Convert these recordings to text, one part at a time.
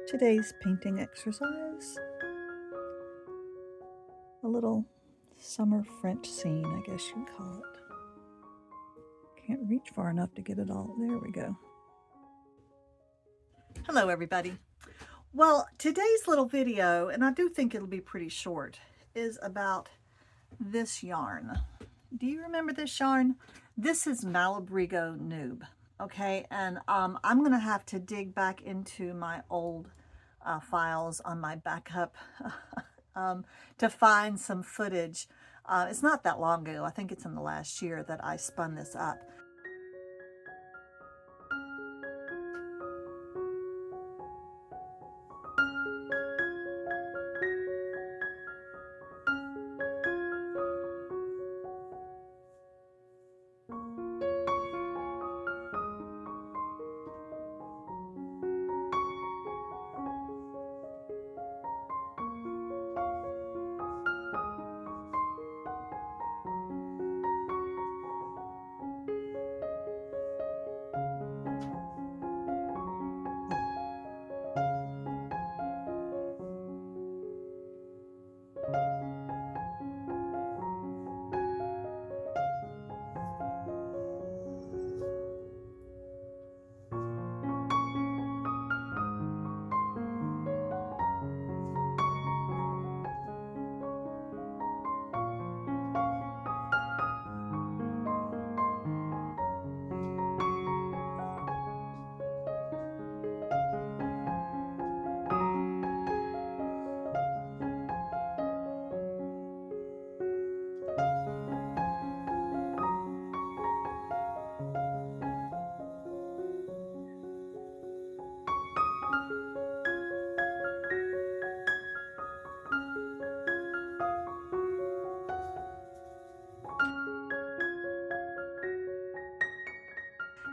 Today's painting exercise, a little summer French scene, I guess you'd call it. Can't reach far enough to get it all. There we go. Hello everybody. Well, today's little video, and I do think it'll be pretty short, is about this yarn. Do you remember this yarn? This is Malabrigo Nube, okay? And I'm gonna have to dig back into my old files on my backup to find some footage. It's not that long ago. I think it's in the last year that I spun this up.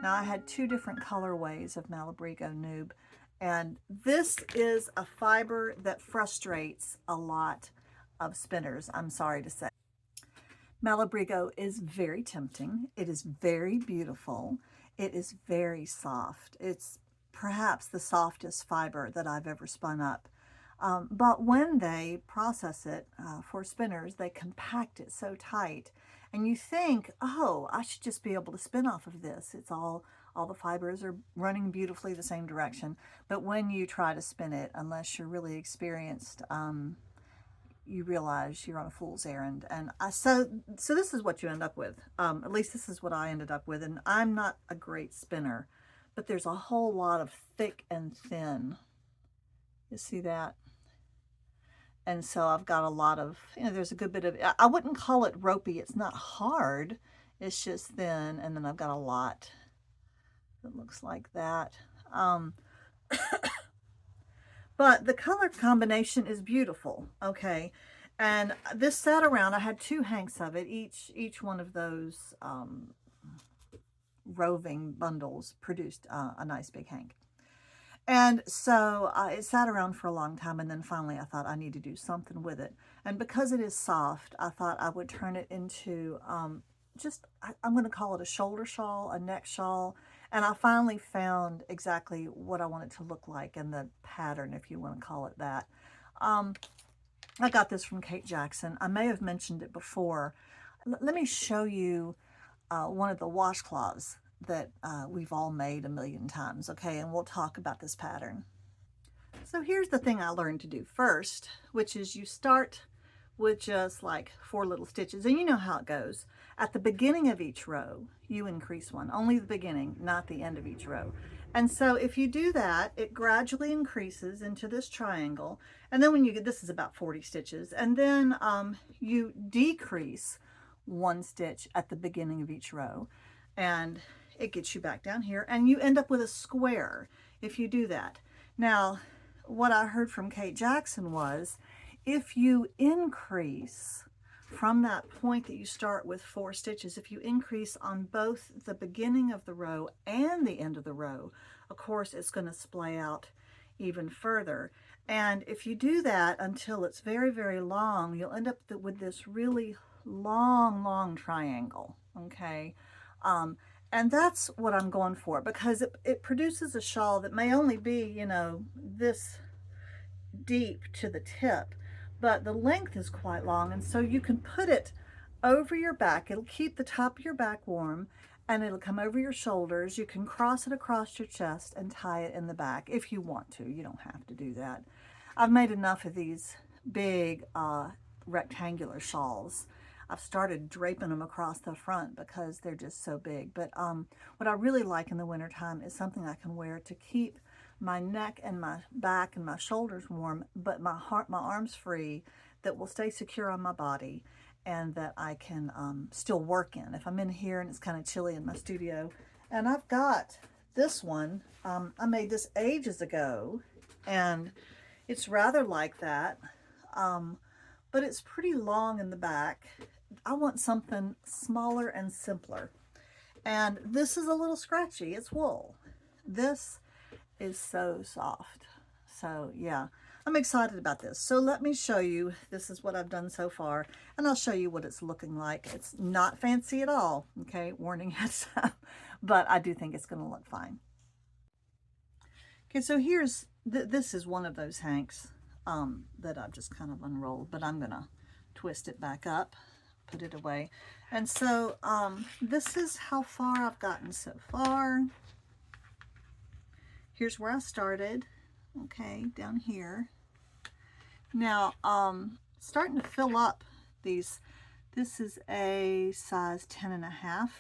Now I had two different colorways of Malabrigo Nube, and this is a fiber that frustrates a lot of spinners, I'm sorry to say. Malabrigo is very tempting. It is very beautiful. It is very soft. It's perhaps the softest fiber that I've ever spun up. But when they process it for spinners, they compact it so tight. And you think, oh, I should just be able to spin off of this. It's all the fibers are running beautifully the same direction. But when you try to spin it, unless you're really experienced, you realize you're on a fool's errand. And so this is what you end up with. At least this is what I ended up with. And I'm not a great spinner, but there's a whole lot of thick and thin. You see that? And so I've got a lot of, there's a good bit of, I wouldn't call it ropey. It's not hard. It's just thin. And then I've got a lot that looks like that. But the color combination is beautiful, okay? And this sat around, I had two hanks of it. Each one of those roving bundles produced a nice big hank. And so it sat around for a long time, and then finally I thought I need to do something with it. And because it is soft, I thought I would turn it into I'm going to call it a shoulder shawl, a neck shawl. And I finally found exactly what I want it to look like, and the pattern, if you want to call it that. I got this from Kate Jackson. I may have mentioned it before. Let me show you one of the washcloths that we've all made a million times, okay? And we'll talk about this pattern. So here's the thing I learned to do first, which is you start with just like 4 little stitches, and you know how it goes. At the beginning of each row, you increase one, only the beginning, not the end of each row. And so if you do that, it gradually increases into this triangle. And then when you get, this is about 40 stitches, and then you decrease 1 stitch at the beginning of each row. And it gets you back down here, and you end up with a square if you do that. Now, what I heard from Kate Jackson was, if you increase from that point that you start with 4 stitches, if you increase on both the beginning of the row and the end of the row, of course, it's going to splay out even further. And if you do that until it's very, very long, you'll end up with this really long triangle, okay? And that's what I'm going for, because it produces a shawl that may only be, this deep to the tip, but the length is quite long, and so you can put it over your back. It'll keep the top of your back warm, and it'll come over your shoulders. You can cross it across your chest and tie it in the back if you want to. You don't have to do that. I've made enough of these big rectangular shawls. I've started draping them across the front because they're just so big. But what I really like in the wintertime is something I can wear to keep my neck and my back and my shoulders warm, but my arms free, that will stay secure on my body and that I can still work in. If I'm in here and it's kind of chilly in my studio. And I've got this one. I made this ages ago, and it's rather like that, but it's pretty long in the back. I want something smaller and simpler. And this is a little scratchy. It's wool. This is so soft. So yeah, I'm excited about this. So let me show you. This is what I've done so far, and I'll show you what it's looking like. It's not fancy at all. Okay, warning heads up, but I do think it's going to look fine. Okay, so here's, this is one of those hanks that I've just kind of unrolled, but I'm gonna twist it back up, put it away. And so this is how far I've gotten so far. Here's where I started, okay, down here. Now, starting to fill up these. This is a size 10.5.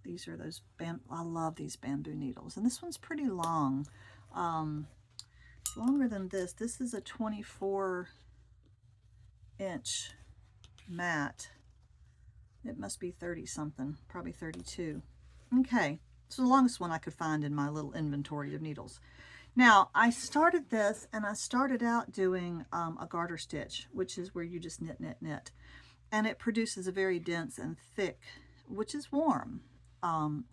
These are those, I love these bamboo needles. And this one's pretty long. It's longer than this. This is a 24-inch mat. It must be 30 something, probably 32. Okay, it's the longest one I could find in my little inventory of needles. Now, I started this, and I started out doing a garter stitch, which is where you just knit, knit, knit. And it produces a very dense and thick, which is warm,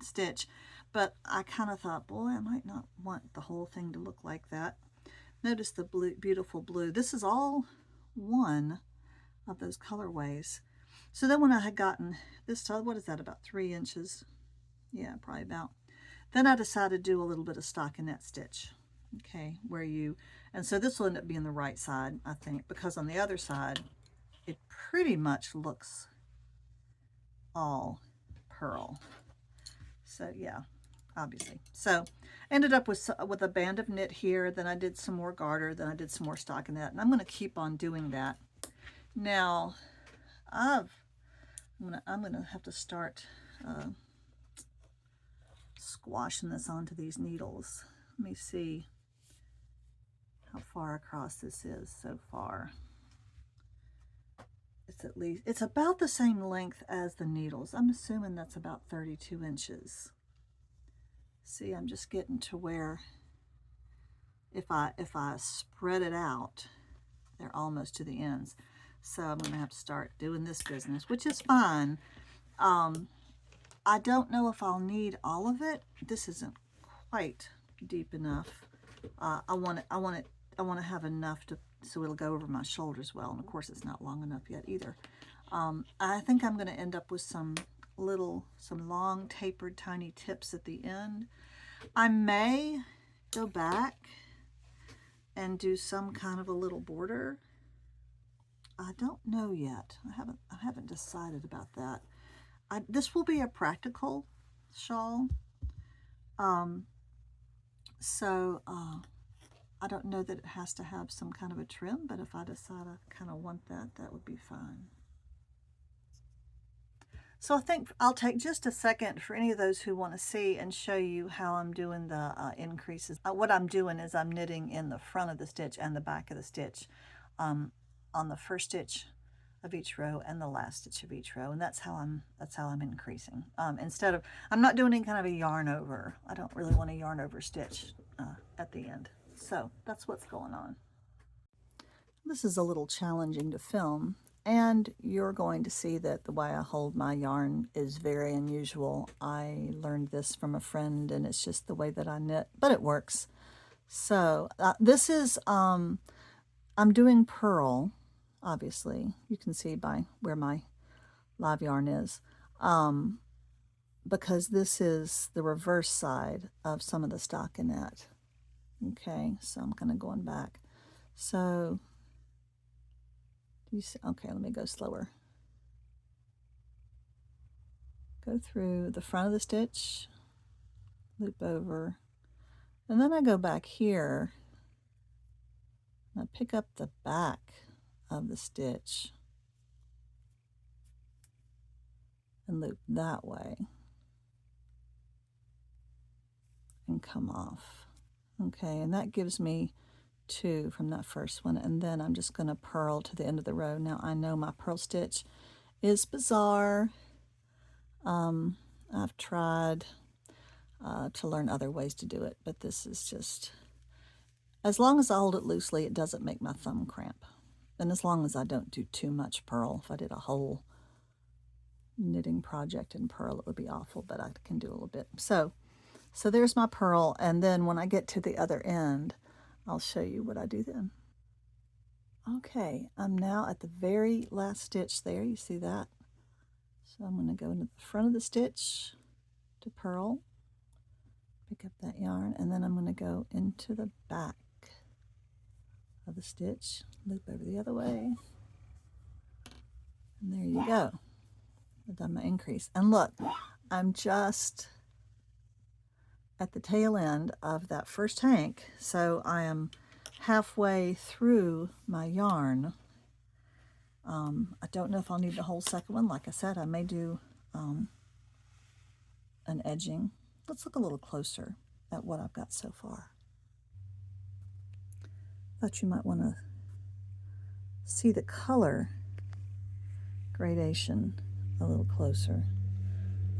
stitch. But I kind of thought, boy, I might not want the whole thing to look like that. Notice the blue, beautiful blue. This is all one of those colorways. So then when I had gotten this, what is that, about 3 inches? Yeah, probably about. Then I decided to do a little bit of stockinette stitch. Okay, where you, and so this will end up being the right side, I think, because on the other side, it pretty much looks all purl. So yeah, obviously. So ended up with a band of knit here, then I did some more garter, then I did some more stockinette, and I'm going to keep on doing that. Now, I'm gonna have to start squashing this onto these needles. Let me see how far across this is so far. It's about the same length as the needles. I'm assuming that's about 32 inches. See, I'm just getting to where if I spread it out, they're almost to the ends. So I'm gonna have to start doing this business, which is fine. I don't know if I'll need all of it. This isn't quite deep enough. I want to have enough so it'll go over my shoulders well. And of course, it's not long enough yet either. I think I'm going to end up with some long tapered tiny tips at the end. I may go back and do some kind of a little border. I don't know yet. I haven't decided about that. This will be a practical shawl. So I don't know that it has to have some kind of a trim, but if I decide I kind of want that, that would be fine. So I think I'll take just a second for any of those who want to see and show you how I'm doing the increases. What I'm doing is I'm knitting in the front of the stitch and the back of the stitch on the first stitch of each row and the last stitch of each row, and that's how I'm increasing. Instead of, I'm not doing any kind of a yarn over. I don't really want a yarn over stitch at the end. So that's what's going on. This is a little challenging to film, and you're going to see that the way I hold my yarn is very unusual. I learned this from a friend, and it's just the way that I knit, but it works. So this is, I'm doing purl, obviously. You can see by where my live yarn is, because this is the reverse side of some of the stockinette. Okay, so I'm kind of going back. So, you see, okay, let me go slower. Go through the front of the stitch, loop over, and then I go back here, and I pick up the back of the stitch and loop that way and come off. Okay, and that gives me 2 from that first one, and then I'm just going to purl to the end of the row. Now I know my purl stitch is bizarre. I've tried to learn other ways to do it, but this is just, as long as I hold it loosely, it doesn't make my thumb cramp. And as long as I don't do too much purl. If I did a whole knitting project in purl, it would be awful, but I can do a little bit. So there's my purl, and then when I get to the other end, I'll show you what I do then. Okay, I'm now at the very last stitch there. You see that? So I'm going to go into the front of the stitch to purl, pick up that yarn, and then I'm going to go into the back of the stitch, loop over the other way, and there you go. I've done my increase. And look, I'm just at the tail end of that first hank, so I am halfway through my yarn. I don't know if I'll need the whole second one. Like I said, I may do an edging. Let's look a little closer at what I've got so far. Thought you might want to see the color gradation a little closer.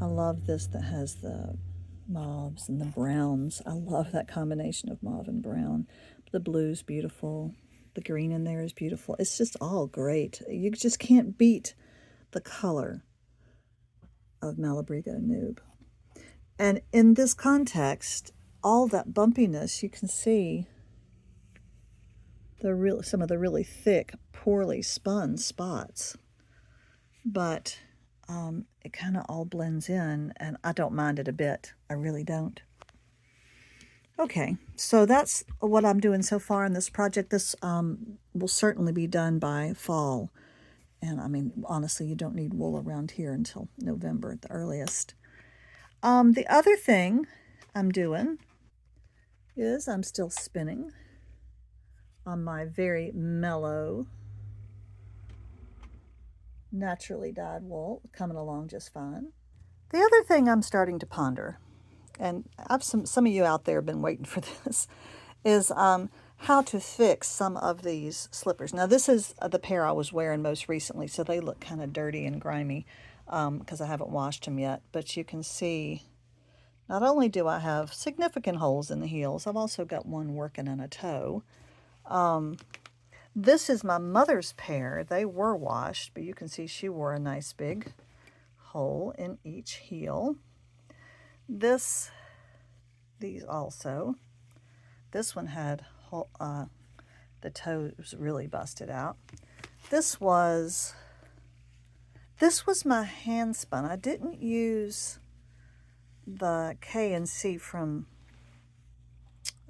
I love this that has the mauves and the browns. I love that combination of mauve and brown. The blue's beautiful. The green in there is beautiful. It's just all great. You just can't beat the color of Malabrigo Nube. And in this context, all that bumpiness, you can see some of the really thick, poorly spun spots. But it kind of all blends in, and I don't mind it a bit. I really don't. Okay, so that's what I'm doing so far in this project. This will certainly be done by fall. And I mean, honestly, you don't need wool around here until November at the earliest. The other thing I'm doing is I'm still spinning on my very mellow, naturally dyed wool, coming along just fine. The other thing I'm starting to ponder, and some of you out there have been waiting for this, is how to fix some of these slippers. Now this is the pair I was wearing most recently, so they look kind of dirty and grimy because I haven't washed them yet. But you can see, not only do I have significant holes in the heels, I've also got one working in a toe. This is my mother's pair. They were washed, but you can see she wore a nice big hole in each heel. These also. This one had the toes really busted out. This was my hand spun. I didn't use the K and C from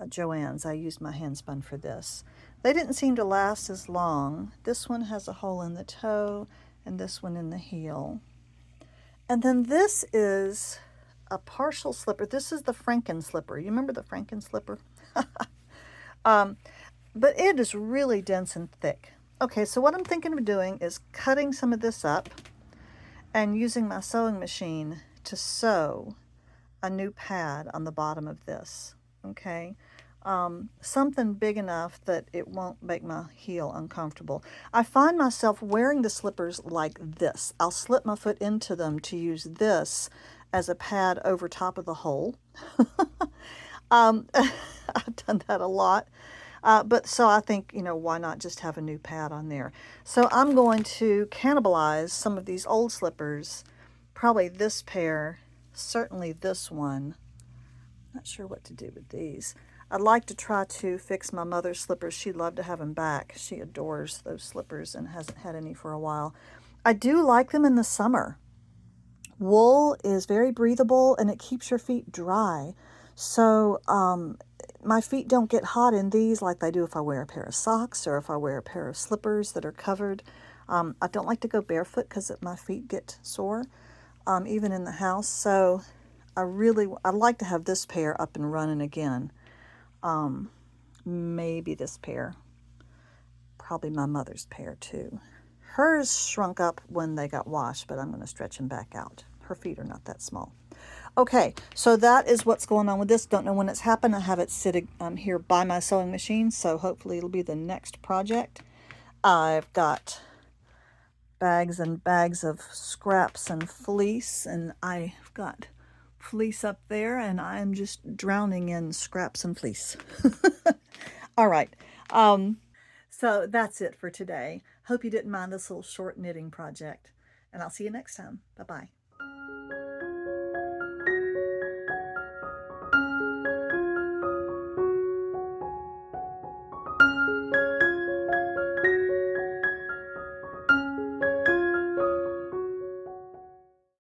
Joann's. I used my hand spun for this. They didn't seem to last as long. This one has a hole in the toe and this one in the heel. And then this is a partial slipper. This is the Franken slipper. You remember the Franken slipper? But it is really dense and thick. Okay, so what I'm thinking of doing is cutting some of this up and using my sewing machine to sew a new pad on the bottom of this. Okay, something big enough that it won't make my heel uncomfortable. I find myself wearing the slippers like this. I'll slip my foot into them to use this as a pad over top of the hole. I've done that a lot. But so I think, why not just have a new pad on there? So I'm going to cannibalize some of these old slippers, probably this pair, certainly this one. Not sure what to do with these. I'd like to try to fix my mother's slippers. She'd love to have them back. She adores those slippers and hasn't had any for a while. I do like them in the summer. Wool is very breathable and it keeps your feet dry. So my feet don't get hot in these like they do if I wear a pair of socks or if I wear a pair of slippers that are covered. I don't like to go barefoot because my feet get sore, even in the house. So I'd like to have this pair up and running again. Maybe this pair. Probably my mother's pair too. Hers shrunk up when they got washed, but I'm going to stretch them back out. Her feet are not that small. Okay, so that is what's going on with this. Don't know when it's happened. I have it sitting here by my sewing machine, so hopefully it'll be the next project. I've got bags and bags of scraps and fleece, and I've got fleece up there, and I'm just drowning in scraps and fleece. All right. So that's it for today. Hope you didn't mind this little short knitting project, and I'll see you next time. Bye-bye.